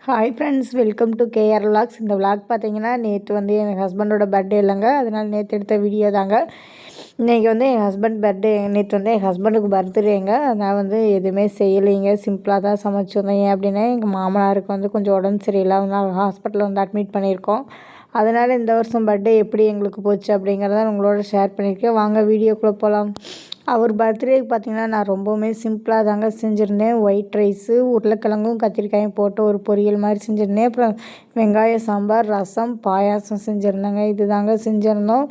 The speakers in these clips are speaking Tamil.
Hi friends, welcome to KR vlogs. இந்த விலாக் பார்த்தீங்கன்னா நேற்று வந்து என் ஹஸ்பண்டோட பர்த்டே இல்லைங்க, அதனால் நேற்று எடுத்த வீடியோ தாங்க. இன்றைக்கி வந்து என் ஹஸ்பண்ட் பர்த்டே. நேற்று வந்து என் ஹஸ்பண்டுக்கு பர்த்டேங்க. அதனால் வந்து எதுவுமே செய்யலைங்க, சிம்பிளாக தான் சமைச்சிருந்தேன். ஏன் அப்படின்னா எங்கள் மாமனாருக்கு வந்து கொஞ்சம் உடம்பு சரியில்லை, அதனால் ஹாஸ்பிட்டலில் வந்து அட்மிட் பண்ணியிருக்கோம். அதனால் இந்த வருஷம் பர்த்டே எப்படி எங்களுக்கு போச்சு அப்படிங்கிறத உங்களோட ஷேர் பண்ணியிருக்கேன். வாங்க வீடியோக்குள்ளே போகலாம். அவர் பர்த்டேக்கு பார்த்திங்கன்னா நான் ரொம்பவுமே சிம்பிளாக தாங்க செஞ்சுருந்தேன். ஒயிட் ரைஸு, உருளைக்கிழங்கும் கத்திரிக்காயும் போட்டு ஒரு பொரியல் மாதிரி செஞ்சுருந்தேன். அப்புறம் வெங்காய சாம்பார், ரசம், பாயாசம் செஞ்சுருந்தேங்க. இது தாங்க செஞ்சுருந்தோம்.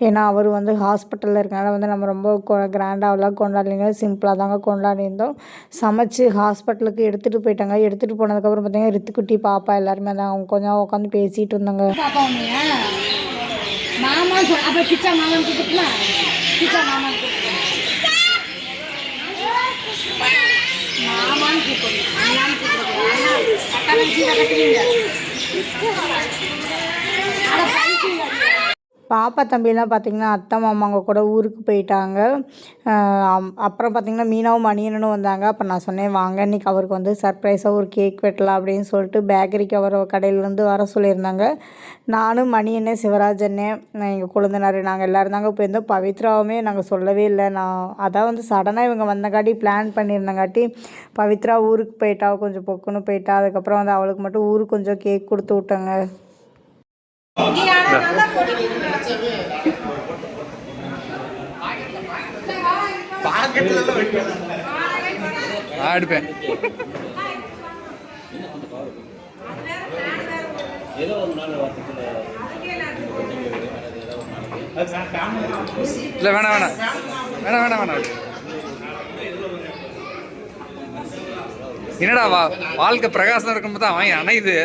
ஏன்னா அவர் வந்து ஹாஸ்பிட்டலில் இருக்கனால வந்து நம்ம ரொம்ப கிராண்டாகலாம் கொண்டாடலைங்க, சிம்பிளாக தாங்க கொண்டாடிருந்தோம். சமைச்சு ஹாஸ்பிட்டலுக்கு எடுத்துகிட்டு போயிட்டாங்க. எடுத்துகிட்டு போனதுக்கப்புறம் பார்த்திங்கன்னா ரித்துக்குட்டி, பாப்பா எல்லாருமே தான் அவங்க கொஞ்சம் உட்காந்து பேசிகிட்டு இருந்தாங்க. மாமா அப்போ கிச்சா மாமா கூப்பிட்டுலாம் கிச்சா மாமா மாமான்னு பாப்பா தம்பிலாம் பார்த்திங்கன்னா அத்தை மாமாங்க கூட ஊருக்கு போயிட்டாங்க. அப்புறம் பார்த்திங்கன்னா மீனாவும் மணியனும் வந்தாங்க. அப்போ நான் சொன்னேன் வாங்க இன்றைக்கி அவருக்கு வந்து சர்ப்ரைஸாக ஒரு கேக் வெட்டலாம் அப்படின்னு சொல்லிட்டு பேக்கரிக்கு அவர் கடையிலேருந்து வர சொல்லியிருந்தாங்க. நானும் மணியண்ணே, சிவராஜ் அண்ணே, எங்கள் கொழுந்தனார், நாங்கள் எல்லோரும் தாங்க போயிருந்தோம். பவித்ராவுமே நாங்கள் சொல்லவே இல்லை. நான் அதான் வந்து சடனாக இவங்க வந்தங்காட்டி பிளான் பண்ணியிருந்தங்காட்டி பவித்ரா ஊருக்கு போயிட்டா, கொஞ்சம் பொக்குன்னு போயிட்டா. அதுக்கப்புறம் வந்து அவளுக்கு மட்டும் ஊருக்கு கொஞ்சம் கேக் கொடுத்து விட்டேங்க. எடுப்பேன் இல்லை, வேணாம் வேணாம் வேணாம் வேணாம் வேணாம். என்னடா வாழ்க்கை பிரகாசம் இருக்கும்போது தான் அவன் அணையுது.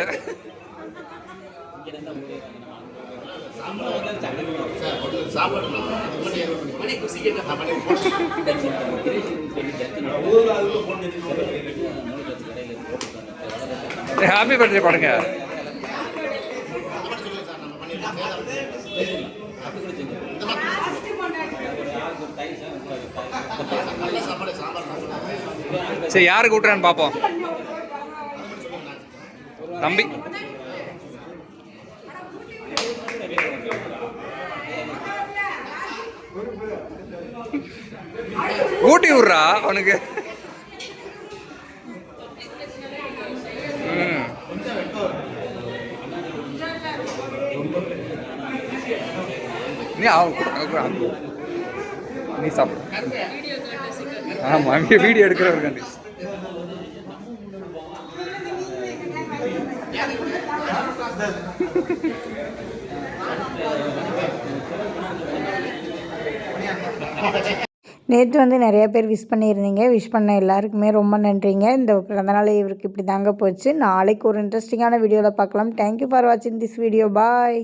ஹாப்பி பர்த்டே பாடுங்க. சரி, யாருக்கு விட்டுறான்னு பார்ப்போம். தம்பி ஊட்டி விட்றா அவனுக்கு. நீ சாப்பிடு. ஆமாம், அங்கே வீடியோ எடுக்கிறவருக்காண்டி. நேற்று வந்து நிறைய பேர் விஷ் பண்ணியிருந்தீங்க. விஷ் பண்ண எல்லாருக்குமே ரொம்ப நன்றிங்க. இந்த பிறந்தநாள் இவருக்கு இப்படி தாங்க போச்சு. நாளைக்கு ஒரு இன்ட்ரெஸ்டிங்கான வீடியோவில் பார்க்கலாம். தேங்க்யூ ஃபார் வாட்சிங் திஸ் வீடியோ. பாய்.